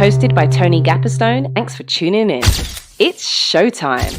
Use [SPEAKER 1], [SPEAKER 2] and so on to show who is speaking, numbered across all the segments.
[SPEAKER 1] hosted by Tony Gapastione. Thanks for tuning in. It's showtime.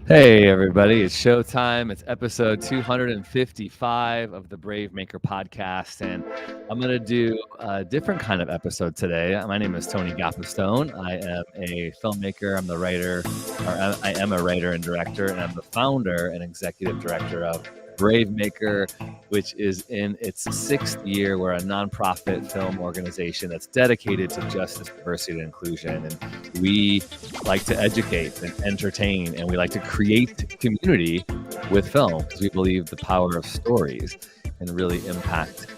[SPEAKER 2] Hey everybody, it's showtime. It's episode 255 of the BraveMaker podcast, and I'm going to do a different kind of episode today. My name is Tony Gapastione. I am a filmmaker. I'm the writer, or I am a writer and director, and I'm the founder and executive director of BraveMaker, which is in its 6th year. We're a nonprofit film organization that's dedicated to justice, diversity, and inclusion. And we like to educate and entertain, and we like to create community with film because we believe the power of stories can really impact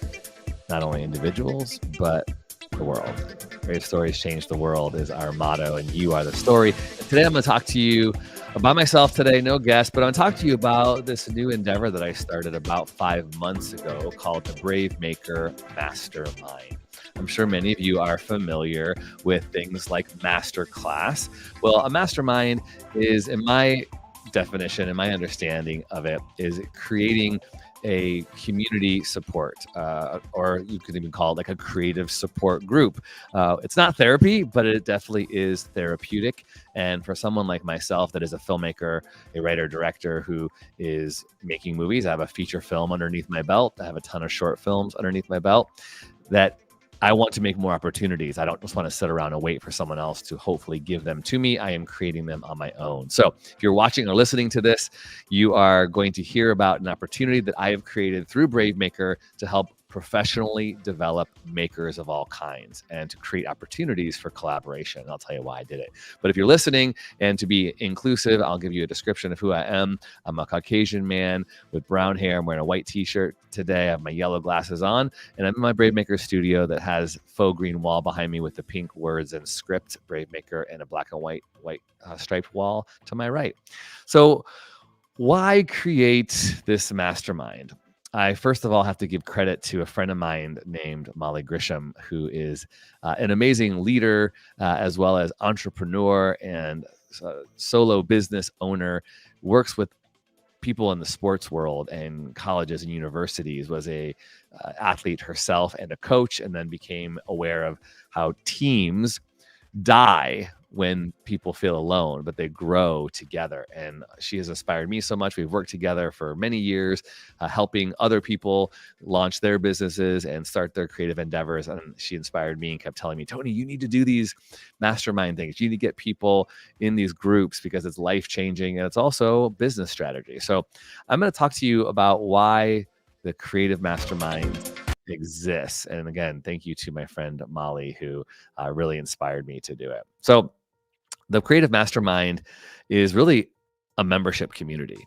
[SPEAKER 2] not only individuals, but the world. Great stories change the world is our motto, and you are the story. And today I'm going to talk to you about myself today, no guest, but I'm going to talk to you about this new endeavor that I started about 5 months ago called the BraveMaker MasterMind. I'm sure many of you are familiar with things like masterclass. Well, a mastermind is, in my definition and my understanding of it, is creating a community support, or you could even call it like a creative support group. It's not therapy, but it definitely is therapeutic. And for someone like myself that is a filmmaker, a writer, director who is making movies, I have a feature film underneath my belt. I have a ton of short films underneath my belt that I want to make more opportunities. I don't just want to sit around and wait for someone else to hopefully give them to me. I am creating them on my own. So if you're watching or listening to this, you are going to hear about an opportunity that I have created through BraveMaker to help professionally develop makers of all kinds and to create opportunities for collaboration. And I'll tell you why I did it. But if you're listening, and to be inclusive, I'll give you a description of who I am. I'm a Caucasian man with brown hair. I'm wearing a white t-shirt today. I have my yellow glasses on, and I'm in my BraveMaker studio that has faux green wall behind me with the pink words and script BraveMaker, and a black and white striped wall to my right. So why create this mastermind? I first of all have to give credit to a friend of mine named Molly Grisham, who is an amazing leader as well as entrepreneur and solo business owner, works with people in the sports world and colleges and universities, was a athlete herself and a coach, and then became aware of how teams die when people feel alone, but they grow together. And she has inspired me so much. We've worked together for many years, helping other people launch their businesses and start their creative endeavors. And she inspired me and kept telling me, Tony, you need to do these mastermind things. You need to get people in these groups because it's life-changing and it's also business strategy. So I'm going to talk to you about why the creative mastermind exists. And again, thank you to my friend Molly, who really inspired me to do it. So the Creative Mastermind is really a membership community.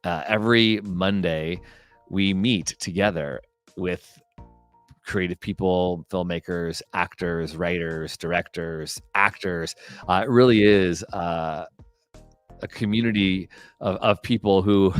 [SPEAKER 2] Every Monday, we meet together with creative people, filmmakers, actors, writers, directors, actors. It really is a community of people who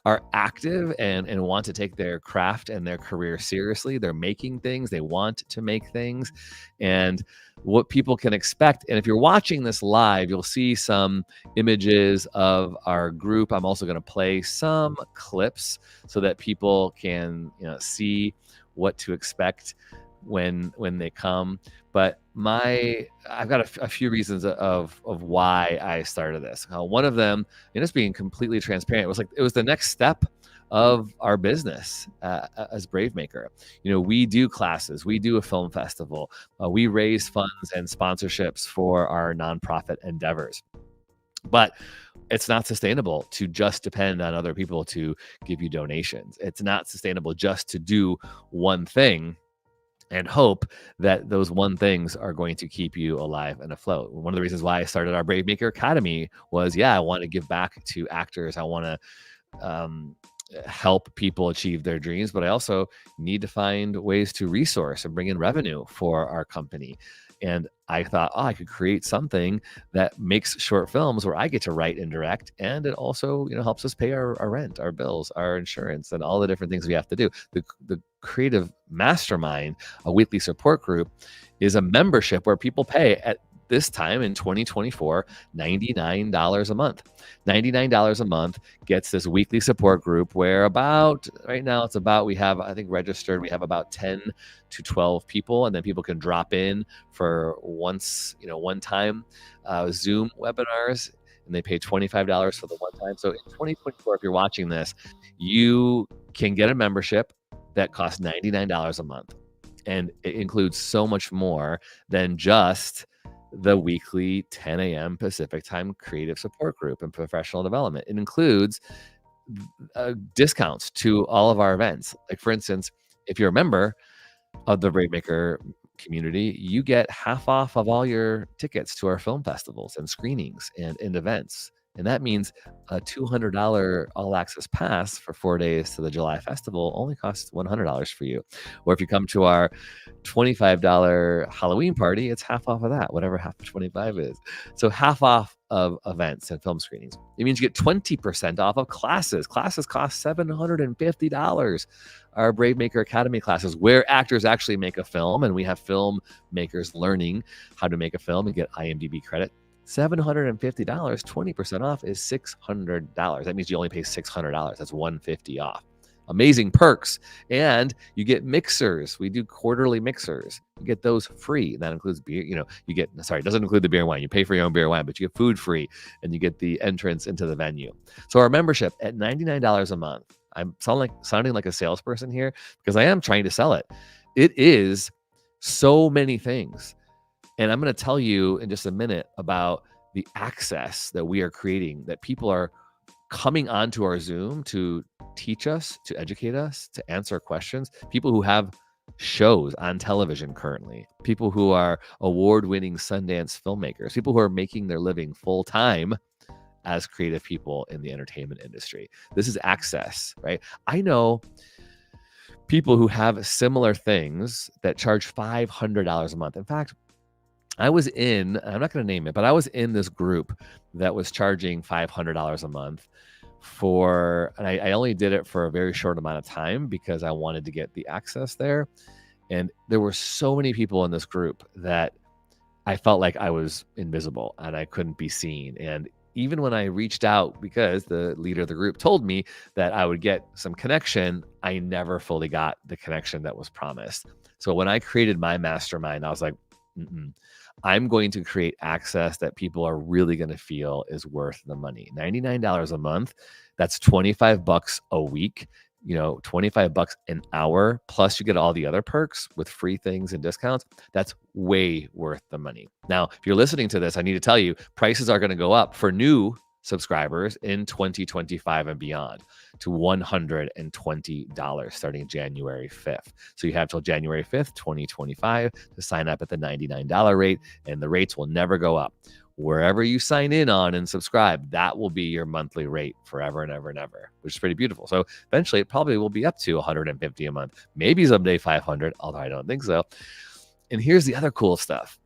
[SPEAKER 2] are active and want to take their craft and their career seriously. They're making things, they want to make things, and what people can expect. And if you're watching this live, you'll see some images of our group. I'm also going to play some clips so that people can see what to expect when they come. But I've got a few reasons of why I started this. One of them, and just being completely transparent, it was the next step of our business as BraveMaker. We do classes, we do a film festival, we raise funds and sponsorships for our nonprofit endeavors. But it's not sustainable to just depend on other people to give you donations. It's not sustainable just to do one thing and hope that those one things are going to keep you alive and afloat. One of the reasons why I started our BraveMaker Academy was, I want to give back to actors. I want to help people achieve their dreams, but I also need to find ways to resource and bring in revenue for our company. And I thought, I could create something that makes short films where I get to write and direct, and it also, helps us pay our rent, our bills, our insurance, and all the different things we have to do. The Creative Mastermind, a weekly support group, is a membership where people pay at this time in 2024, $99 a month. $99 a month gets this weekly support group where right now we have, I think registered, we have about 10 to 12 people, and then people can drop in for one-time Zoom webinars, and they pay $25 for the one time. So in 2024, if you're watching this, you can get a membership that costs $99 a month. And it includes so much more than just the weekly 10 a.m. Pacific time creative support group and professional development. It includes discounts to all of our events. Like, for instance, if you're a member of the BraveMaker community, you get half off of all your tickets to our film festivals and screenings and events. And that means a $200 all access pass for 4 days to the July festival only costs $100 for you. Or if you come to our $25 Halloween party, it's half off of that, whatever half of 25 is. So half off of events and film screenings. It means you get 20% off of classes. Classes cost $750. Our BraveMaker Academy classes, where actors actually make a film, and we have filmmakers learning how to make a film and get IMDb credit. $750, 20% off is $600. That means you only pay $600. That's $150 off. Amazing perks. And you get mixers. We do quarterly mixers. You get those free. That includes beer. It doesn't include the beer and wine. You pay for your own beer and wine, but you get food free, and you get the entrance into the venue. So our membership at $99 a month. I'm sounding like a salesperson here because I am trying to sell it. It is so many things. And I'm going to tell you in just a minute about the access that we are creating, that people are coming onto our Zoom to teach us, to educate us, to answer questions. People who have shows on television currently, people who are award-winning Sundance filmmakers, people who are making their living full-time as creative people in the entertainment industry. This is access, right? I know people who have similar things that charge $500 a month. In fact, I'm not going to name it, but I was in this group that was charging $500 a month and I only did it for a very short amount of time because I wanted to get the access there. And there were so many people in this group that I felt like I was invisible and I couldn't be seen. And even when I reached out, because the leader of the group told me that I would get some connection, I never fully got the connection that was promised. So when I created my mastermind, I was like, I'm going to create access that people are really going to feel is worth the money. $99 a month, that's $25 a week, $25 an hour, plus you get all the other perks with free things and discounts. That's way worth the money. Now, if you're listening to this, I need to tell you, prices are going to go up for new subscribers in 2025 and beyond to $120 starting January 5th. So you have till January 5th, 2025 to sign up at the $99 rate, and the rates will never go up. Wherever you sign in on and subscribe, that will be your monthly rate forever and ever and ever, which is pretty beautiful. So eventually it probably will be up to $150 a month, maybe someday $500, although I don't think so. And here's the other cool stuff.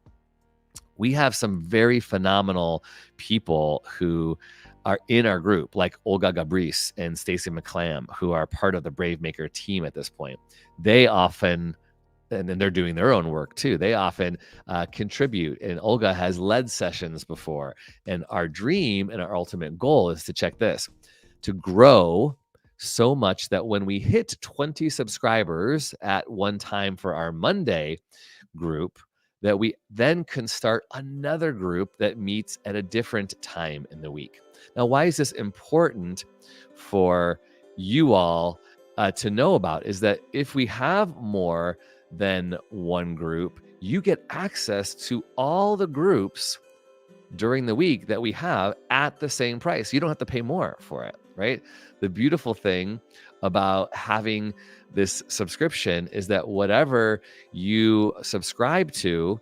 [SPEAKER 2] We have some very phenomenal people who are in our group, like Olga Gabris and Stacy McClam, who are part of the BraveMaker team at this point. They often, and then they're doing their own work too, they often contribute. And Olga has led sessions before. And our dream and our ultimate goal is to check this, to grow so much that when we hit 20 subscribers at one time for our Monday group, that we then can start another group that meets at a different time in the week. Now, why is this important for you all to know about? Is that if we have more than one group, you get access to all the groups during the week that we have at the same price. You don't have to pay more for it, right? The beautiful thing about having this subscription is that whatever you subscribe to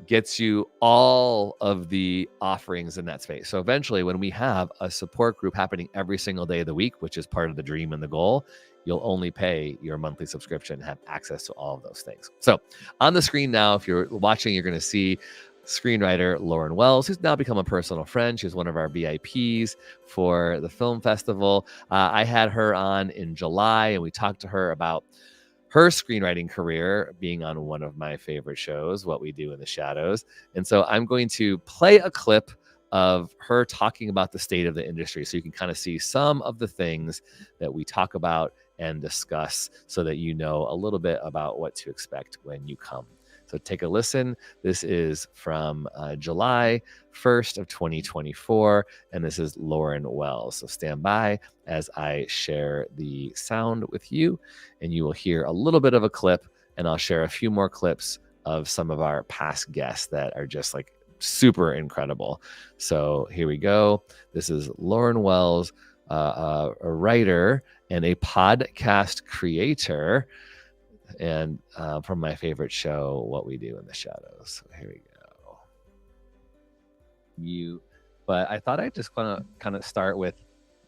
[SPEAKER 2] gets you all of the offerings in that space. So eventually, when we have a support group happening every single day of the week, which is part of the dream and the goal, you'll only pay your monthly subscription and have access to all of those things. So on the screen now, if you're watching, you're going to see screenwriter Lauren Wells, who's now become a personal friend. She's one of our VIPs for the film festival. I had her on in July, and we talked to her about her screenwriting career being on one of my favorite shows, What We Do in the Shadows. And so I'm going to play a clip of her talking about the state of the industry, so you can kind of see some of the things that we talk about and discuss, so that you know a little bit about what to expect when you come. So take a listen. This is from July 1st of 2024, and this is Lauren Wells. So stand by as I share the sound with you, and you will hear a little bit of a clip, and I'll share a few more clips of some of our past guests that are just like super incredible. So here we go. This is Lauren Wells, a writer and a podcast creator, and from my favorite show, What We Do in the Shadows. So here we go. But I thought I'd just want to kind of start with,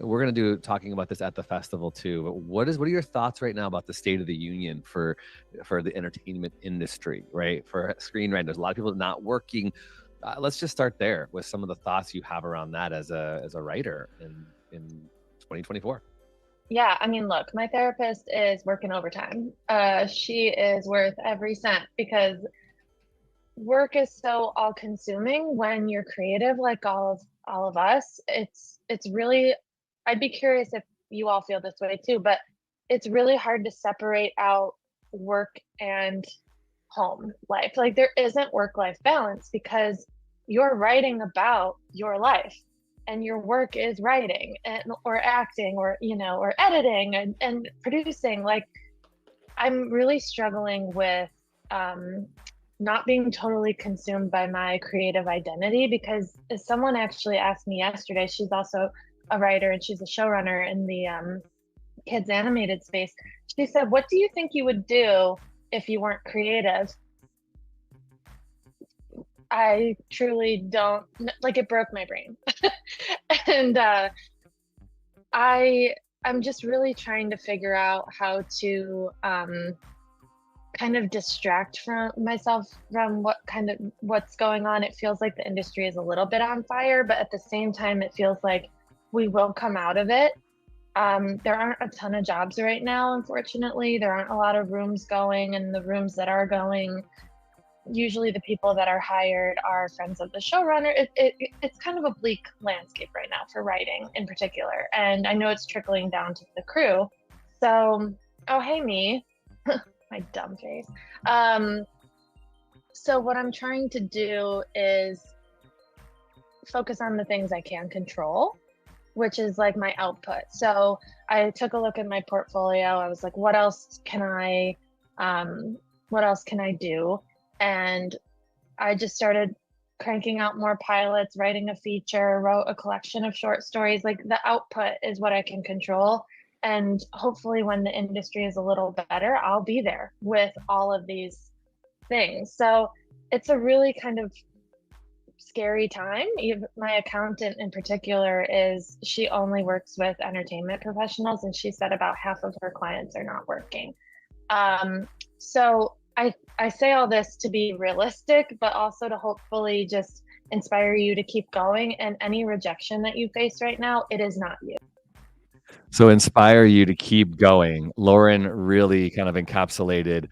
[SPEAKER 2] we're going to do talking about this at the festival too, but what are your thoughts right now about the state of the union for the entertainment industry, right? For screenwriters, a lot of people not working. Let's just start there with some of the thoughts you have around that as a writer in 2024.
[SPEAKER 3] Yeah, I mean, look, my therapist is working overtime. She is worth every cent, because work is so all-consuming when you're creative, like all of us. It's really, I'd be curious if you all feel this way too, but it's really hard to separate out work and home life. Like, there isn't work-life balance, because you're writing about your life, and your work is writing or acting or editing and producing. Like, I'm really struggling with not being totally consumed by my creative identity, because as someone actually asked me yesterday, she's also a writer and she's a showrunner in the kids animated space. She said, "What do you think you would do if you weren't creative?" I truly don't, like, it broke my brain. And I'm just really trying to figure out how to kind of distract from myself from what's going on. It feels like the industry is a little bit on fire, but at the same time, it feels like we will come out of it. There aren't a ton of jobs right now, unfortunately. There aren't a lot of rooms going, and the rooms that are going, usually the people that are hired are friends of the showrunner. It's kind of a bleak landscape right now for writing in particular. And I know it's trickling down to the crew. So, oh, hey, me, my dumb face. So what I'm trying to do is focus on the things I can control, which is like my output. So I took a look at my portfolio. I was like, what else can I do? And I just started cranking out more pilots, writing a feature, wrote a collection of short stories. Like, the output is what I can control. And hopefully when the industry is a little better, I'll be there with all of these things. So it's a really kind of scary time. My accountant in particular, she only works with entertainment professionals, and she said about half of her clients are not working. So I say all this to be realistic, but also to hopefully just inspire you to keep going. And any rejection that you face right now, it is not you.
[SPEAKER 2] So inspire you to keep going. Lauren really kind of encapsulated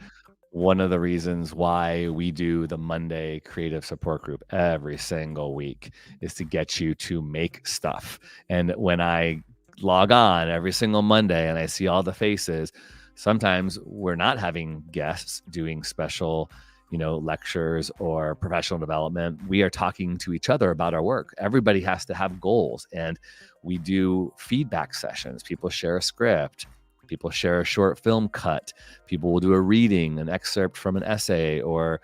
[SPEAKER 2] one of the reasons why we do the Monday creative support group every single week, is to get you to make stuff. And when I log on every single Monday and I see all the faces, sometimes we're not having guests doing special, lectures or professional development. We are talking to each other about our work. Everybody has to have goals, and we do feedback sessions. People share a script. People share a short film cut. People will do a reading, an excerpt from an essay or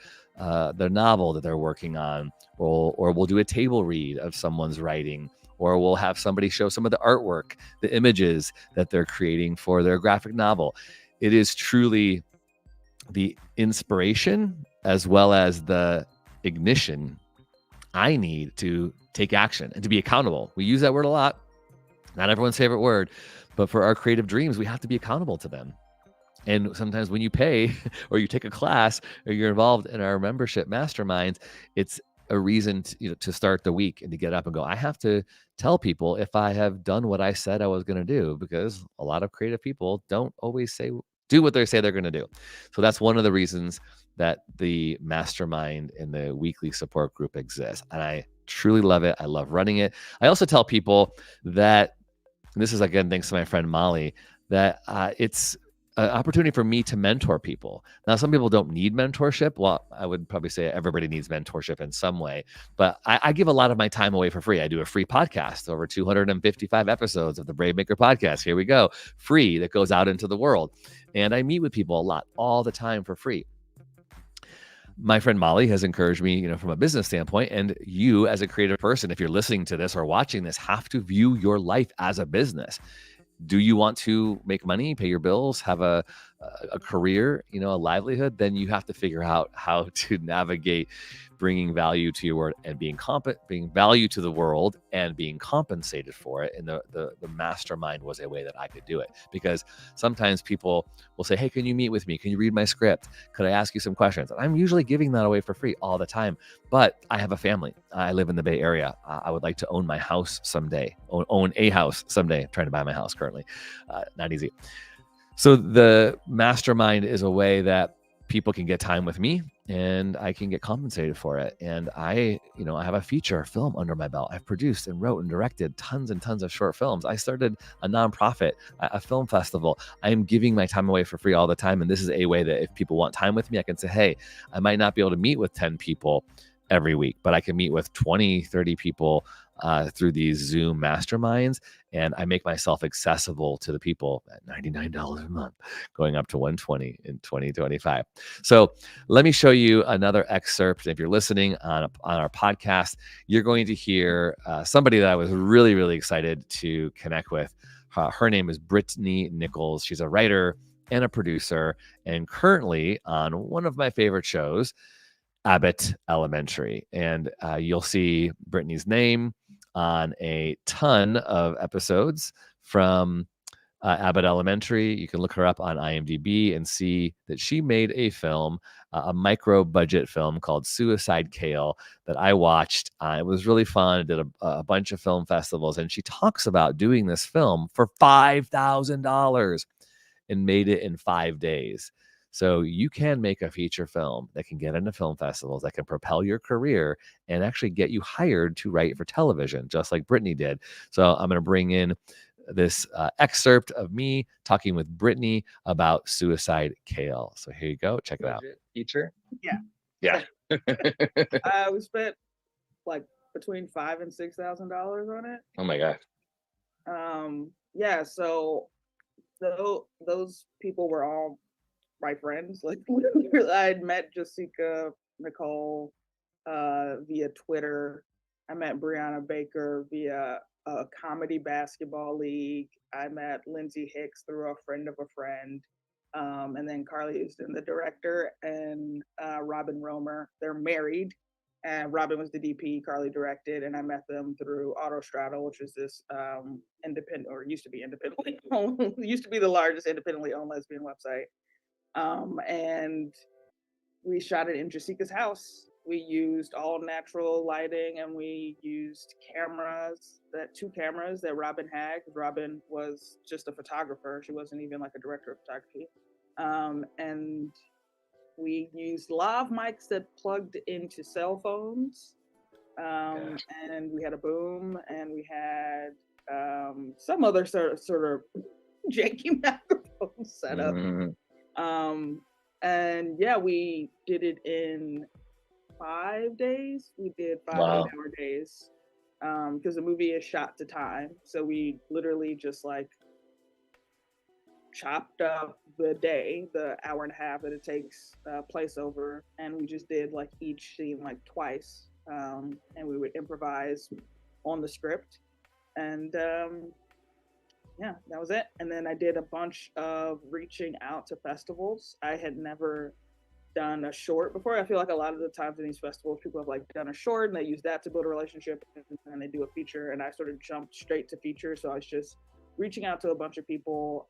[SPEAKER 2] their novel that they're working on, or we'll do a table read of someone's writing, or we'll have somebody show some of the artwork, the images that they're creating for their graphic novel. It is truly the inspiration as well as the ignition I need to take action and to be accountable. We use that word a lot. Not everyone's favorite word, but for our creative dreams, we have to be accountable to them. And sometimes when you pay or you take a class or you're involved in our membership masterminds, it's a reason to start the week and to get up and go, I have to tell people if I have done what I said I was going to do, because a lot of creative people don't always say do what they say they're going to do. So that's one of the reasons that the mastermind and the weekly support group exists. And I truly love it. I love running it. I also tell people that, and this is again, thanks to my friend Molly, that it's an opportunity for me to mentor people. Now, some people don't need mentorship. Well, I would probably say everybody needs mentorship in some way, but I give a lot of my time away for free. I do a free podcast, over 255 episodes of the BraveMaker podcast. Here we go. Free, that goes out into the world. And I meet with people a lot, all the time, for free. My friend Molly has encouraged me, from a business standpoint, and you as a creative person, if you're listening to this or watching this, have to view your life as a business. Do you want to make money, pay your bills, have a career, a livelihood? Then you have to figure out how to navigate bringing value to your world and being value to the world and being compensated for it. And the mastermind was a way that I could do it, because sometimes people will say, hey, can you meet with me? Can you read my script? Could I ask you some questions? I'm usually giving that away for free all the time, but I have a family. I live in the Bay Area. I would like to own my house someday, own a house someday. I'm trying to buy my house currently. Not easy. So the mastermind is a way that people can get time with me and I can get compensated for it. And I have a feature film under my belt. I've produced and wrote and directed tons and tons of short films. I started a nonprofit, a film festival. I am giving my time away for free all the time. And this is a way that if people want time with me, I can say, hey, I might not be able to meet with 10 people every week, but I can meet with 20, 30 people through these Zoom masterminds. And I make myself accessible to the people at $99 a month, going up to $120 in 2025. So let me show you another excerpt. If you're listening on our podcast, you're going to hear somebody that I was really, really excited to connect with. Her name is Brittany Nichols. She's a writer and a producer, and currently on one of my favorite shows, Abbott Elementary. And you'll see Brittany's name on a ton of episodes from Abbott Elementary. You can look her up on IMDb and see that she made a film, a micro budget film called Suicide Kale, that I watched. It was really fun. I did a bunch of film festivals, and she talks about doing this film for $5,000 and made it in 5 days. So you can make a feature film that can get into film festivals, that can propel your career and actually get you hired to write for television, just like Brittany did. So I'm going to bring in this excerpt of me talking with Brittany about Suicide Kale. So here you go. Check it out.
[SPEAKER 4] Feature?
[SPEAKER 2] Yeah.
[SPEAKER 4] We spent like between $5,000 and $6,000 on it.
[SPEAKER 2] Oh my gosh.
[SPEAKER 4] Yeah. So those people were all my friends. Like I had met Jessica Nicole via Twitter. I met Brianna Baker via a comedy basketball league. I met Lindsay Hicks through a friend of a friend. And then Carly Houston, the director, and Robin Romer. They're married. And Robin was the DP, Carly directed, and I met them through Autostraddle, which is this independent, or used to be independently owned, used to be the largest independently owned lesbian website. And we shot it in Jessica's house. We used all natural lighting, and we used two cameras that Robin had, because Robin was just a photographer. She wasn't even like a director of photography. And we used lav mics that plugged into cell phones. And we had a boom, and we had some other sort of janky microphone setup. And yeah, we did it in 5 days. We did 5 8-hour days, because the movie is shot to time. So we literally just like chopped up the day, the hour and a half that it takes place over, and we just did like each scene like twice, and we would improvise on the script, and yeah, that was it. And then I did a bunch of reaching out to festivals. I had never done a short before. I feel like a lot of the times in these festivals, people have like done a short and they use that to build a relationship, and they do a feature, and I sort of jumped straight to feature. So I was just reaching out to a bunch of people,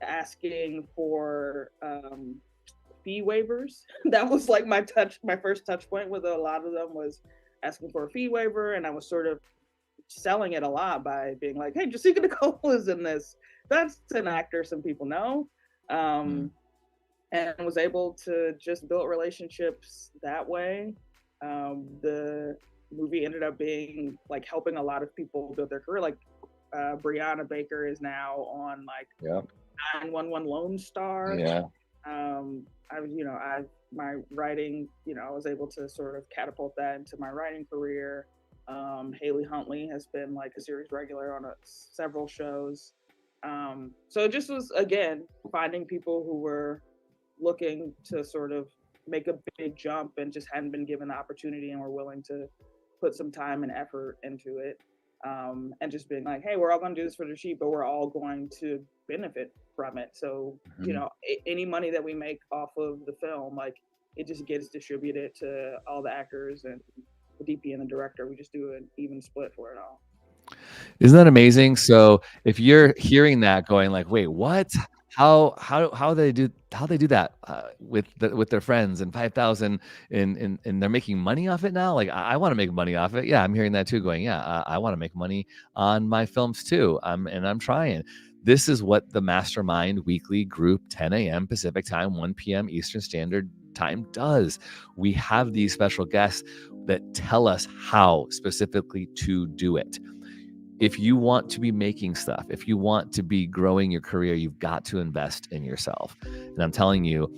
[SPEAKER 4] asking for fee waivers. That was like my first touch point with a lot of them, was asking for a fee waiver. And I was sort of selling it a lot by being like, hey, Jessica Nicole is in this. That's an actor some people know. And was able to just build relationships that way. The movie ended up being like helping a lot of people build their career. Like Brianna Baker is now on like 911 Lone Star. My writing, I was able to sort of catapult that into my writing career. Haley Huntley has been like a series regular on several shows. So it just was, again, finding people who were looking to sort of make a big jump and just hadn't been given the opportunity and were willing to put some time and effort into it. And just being like, hey, we're all going to do this for the sheep, but we're all going to benefit from it. So, any money that we make off of the film, like it just gets distributed to all the actors and the DP and the director. We just do an even split for it all.
[SPEAKER 2] Isn't that amazing? So if you're hearing that going like, wait, what? How they do that with their friends and 5,000 and they're making money off it now? Like I want to make money off it. Yeah, I'm hearing that too. Going, yeah, I want to make money on my films too. I'm trying. This is what the Mastermind weekly group, 10 a.m. Pacific time, 1 p.m. Eastern Standard Time does. We have these special guests that tell us how specifically to do it. If you want to be making stuff, if you want to be growing your career, you've got to invest in yourself. And I'm telling you,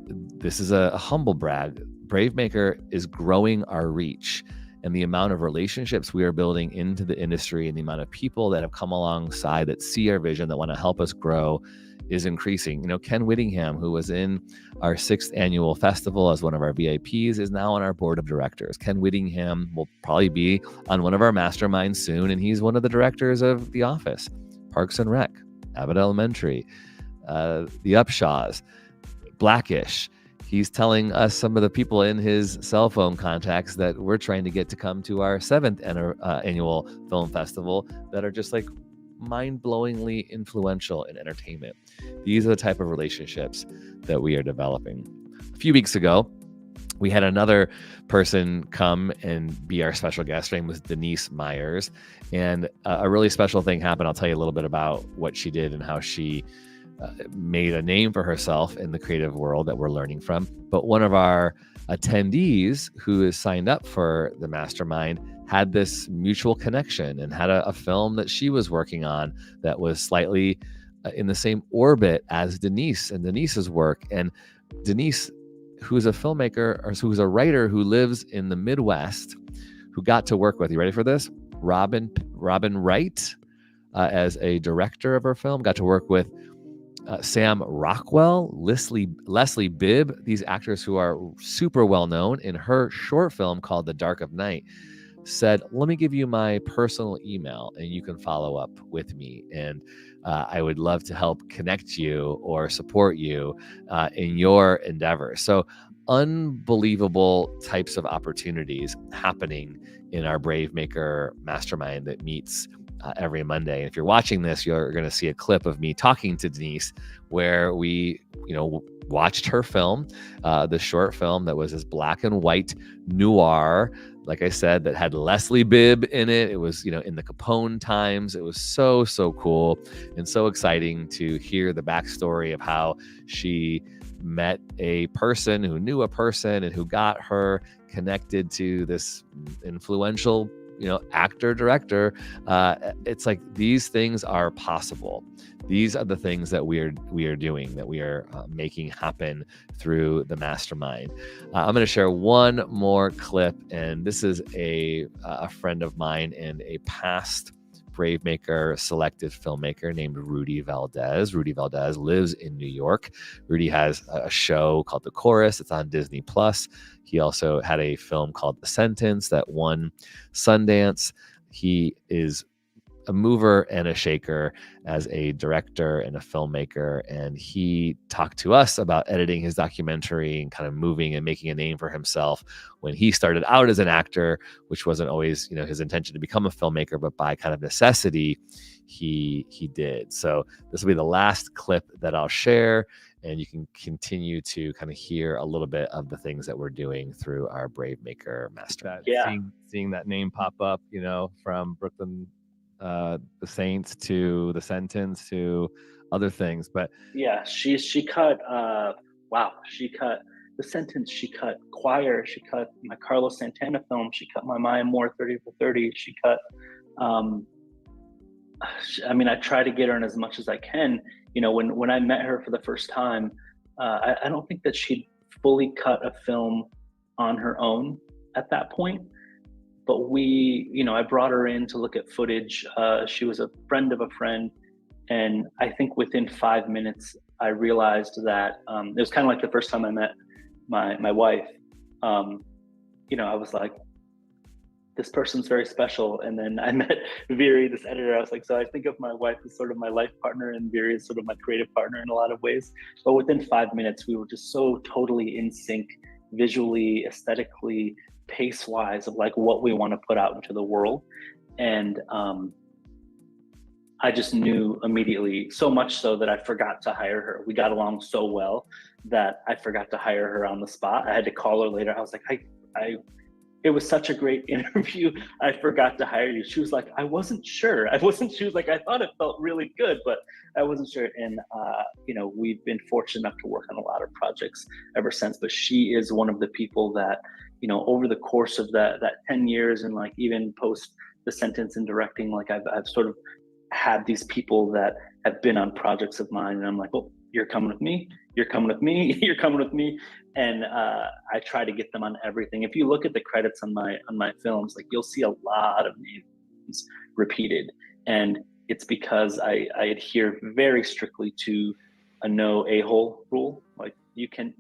[SPEAKER 2] this is a humble brag. BraveMaker is growing our reach, and the amount of relationships we are building into the industry and the amount of people that have come alongside that see our vision, that want to help us grow is increasing. Ken Whittingham, who was in our 6th annual festival as one of our VIPs, is now on our board of directors. Ken Whittingham will probably be on one of our masterminds soon, and he's one of the directors of The Office, Parks and Rec, Abbott Elementary, The Upshaws, Blackish. He's telling us some of the people in his cell phone contacts that we're trying to get to come to our 7th annual film festival that are just like mind-blowingly influential in entertainment. These are the type of relationships that we are developing. A few weeks ago, we had another person come and be our special guest. Her name was Denise Myers, and a really special thing happened. I'll tell you a little bit about what she did and how she made a name for herself in the creative world that we're learning from. But one of our attendees who is signed up for the Mastermind had this mutual connection and had a film that she was working on that was slightly in the same orbit as Denise and Denise's work. And Denise, who's a filmmaker or who's a writer who lives in the Midwest, who got to work with, you ready for this? Robin Wright as a director of her film, got to work with Sam Rockwell, Leslie Bibb, these actors who are super well known. In her short film called The Dark of Night, said, let me give you my personal email and you can follow up with me. And I would love to help connect you or support you in your endeavors. So unbelievable types of opportunities happening in our BraveMaker Mastermind that meets every Monday. And if you're watching this, you're going to see a clip of me talking to Denise where we, watched her film, the short film that was this black and white noir, like I said, that had Leslie Bibb in it. It was, in the Capone times. It was so cool and so exciting to hear the backstory of how she met a person who knew a person and who got her connected to this influential actor, director. It's like these things are possible. These are the things that we are doing, that we are making happen through the Mastermind. I'm going to share one more clip, and this is a friend of mine and a past BraveMaker selected filmmaker named Rudy Valdez. Rudy Valdez lives in New York. Rudy has a show called The Chorus. It's on Disney Plus. He also had a film called The Sentence that won Sundance. He is a mover and a shaker as a director and a filmmaker. And he talked to us about editing his documentary and kind of moving and making a name for himself when he started out as an actor, which wasn't always, his intention to become a filmmaker, but by kind of necessity, he did. So this will be the last clip that I'll share, and you can continue to kind of hear a little bit of the things that we're doing through our BraveMaker Mastermind. Seeing that name pop up, from Brooklyn, the Saints to The Sentence to other things. But
[SPEAKER 5] yeah, she cut wow, she cut The Sentence, she cut Choir, she cut my Carlos Santana film, she cut my Maya Moore 30 for 30, she cut I mean, I try to get her in as much as I can. You know, when I met her for the first time, I don't think that she'd fully cut a film on her own at that point. But I brought her in to look at footage. She was a friend of a friend. And I think within 5 minutes, I realized that it was kind of like the first time I met my wife. I was like, this person's very special. And then I met Viri, this editor. I was like, so I think of my wife as sort of my life partner, and Viri is sort of my creative partner in a lot of ways. But within 5 minutes, we were just so totally in sync, visually, aesthetically, pace-wise, of like what we want to put out into the world. And I just knew immediately, so much so that I forgot to hire her. We got along so well that I forgot to hire her on the spot. I had to call her later. I was like, it was such a great interview. I forgot to hire you. She was like, I wasn't sure. She was like, I thought it felt really good, but I wasn't sure. And, we've been fortunate enough to work on a lot of projects ever since. But she is one of the people that, over the course of that 10 years and like even post The Sentence and directing, like I've sort of had these people that have been on projects of mine. And I'm like, well, you're coming with me. You're coming with me. You're coming with me. And I try to get them on everything. If you look at the credits on my films, like you'll see a lot of names repeated. And it's because I adhere very strictly to a no a-hole rule. Like you can't,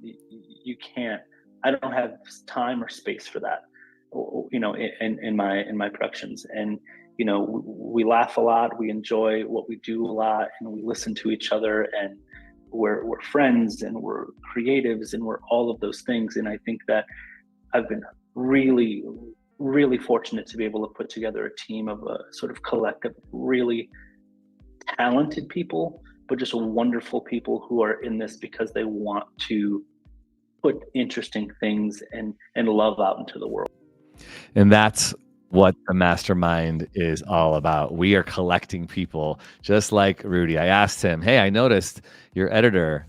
[SPEAKER 5] I don't have time or space for that, in my productions. And, we laugh a lot, we enjoy what we do a lot, and we listen to each other, and we're friends, and we're creatives, and we're all of those things. And I think that I've been really, really fortunate to be able to put together a team of a sort of collective, really talented people, but just wonderful people who are in this because they want to put interesting things and love out into the world.
[SPEAKER 2] And that's what the Mastermind is all about. We are collecting people just like Rudy. I asked him, hey, I noticed your editor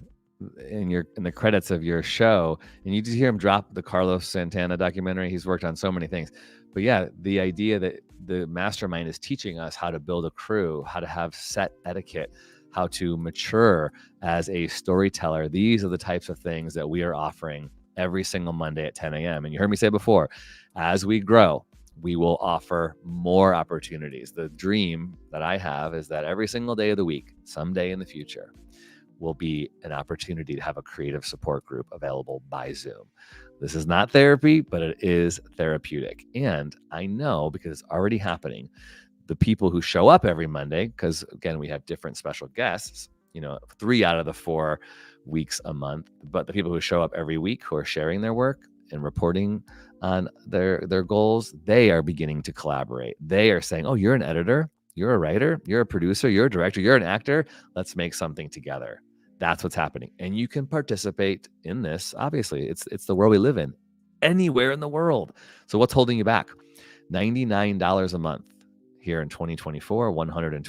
[SPEAKER 2] in the credits of your show, and you just hear him drop the Carlos Santana documentary. He's worked on so many things. But yeah, the idea that the Mastermind is teaching us how to build a crew, how to have set etiquette, how to mature as a storyteller. These are the types of things that we are offering every single Monday at 10 a.m. And you heard me say before, as we grow, we will offer more opportunities. The dream that I have is that every single day of the week, someday in the future, will be an opportunity to have a creative support group available by Zoom. This is not therapy, but it is therapeutic. And I know, because it's already happening, the people who show up every Monday, because again, we have different special guests, 3 out of the 4 weeks a month, but the people who show up every week who are sharing their work and reporting on their goals, they are beginning to collaborate. They are saying, oh, you're an editor, you're a writer, you're a producer, you're a director, you're an actor. Let's make something together. That's what's happening. And you can participate in this. Obviously, it's the world we live in, anywhere in the world. So what's holding you back? $99 a month here in 2024, $120 in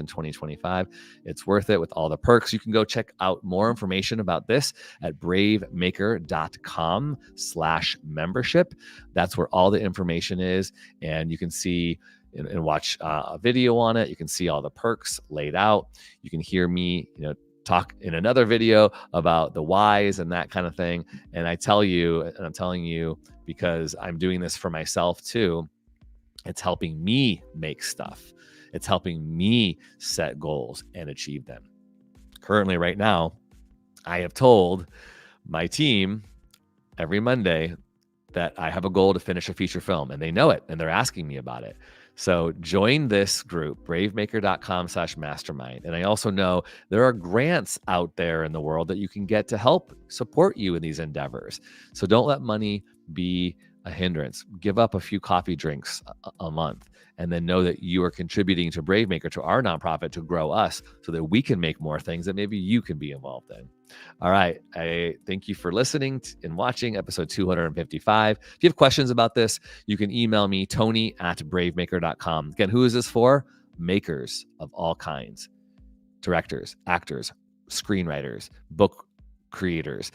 [SPEAKER 2] 2025. It's worth it with all the perks. You can go check out more information about this at bravemaker.com/membership. That's where all the information is. And you can see and watch a video on it. You can see all the perks laid out. You can hear me, talk in another video about the whys and that kind of thing. And I tell you, and I'm telling you because I'm doing this for myself too, it's helping me make stuff. It's helping me set goals and achieve them. Currently, right now, I have told my team every Monday that I have a goal to finish a feature film, and they know it, and they're asking me about it. So join this group, bravemaker.com/mastermind. And I also know there are grants out there in the world that you can get to help support you in these endeavors. So don't let money be a hindrance. Give up a few coffee drinks a month, and then know that you are contributing to BraveMaker, to our nonprofit, to grow us so that we can make more things that maybe you can be involved in. All right. I thank you for listening and watching episode 255. If you have questions about this, you can email me, Tony@bravemaker.com. Again, who is this for? Makers of all kinds. directors, actors, screenwriters, book creators,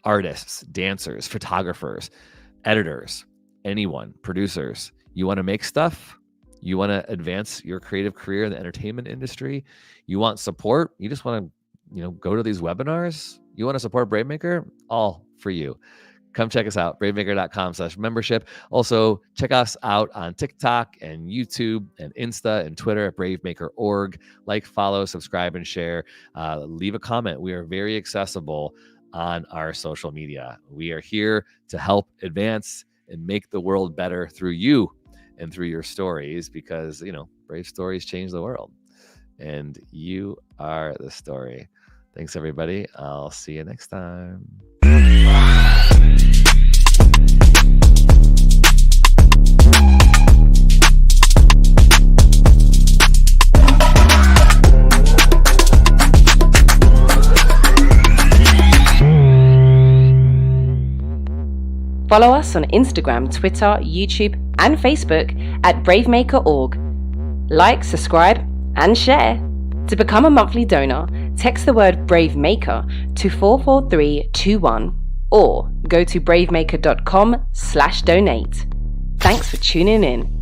[SPEAKER 2] artists, dancers, photographers, editors, anyone, producers. You want to make stuff? You want to advance your creative career in the entertainment industry? You want support? You just want to, go to these webinars? You want to support BraveMaker? All for you. Come check us out, bravemaker.com/membership. Also, check us out on TikTok and YouTube and Insta and Twitter at BraveMaker.org. Like, follow, subscribe, and share. Leave a comment. We are very accessible on our social media. We are here to help advance and make the world better through you and through your stories, because, brave stories change the world. And you are the story. Thanks, everybody. I'll see you next time.
[SPEAKER 1] Follow us on Instagram, Twitter, YouTube, and Facebook at BraveMaker.org. Like, subscribe, and share. To become a monthly donor, text the word BraveMaker to 44321 or go to bravemaker.com/donate. Thanks for tuning in.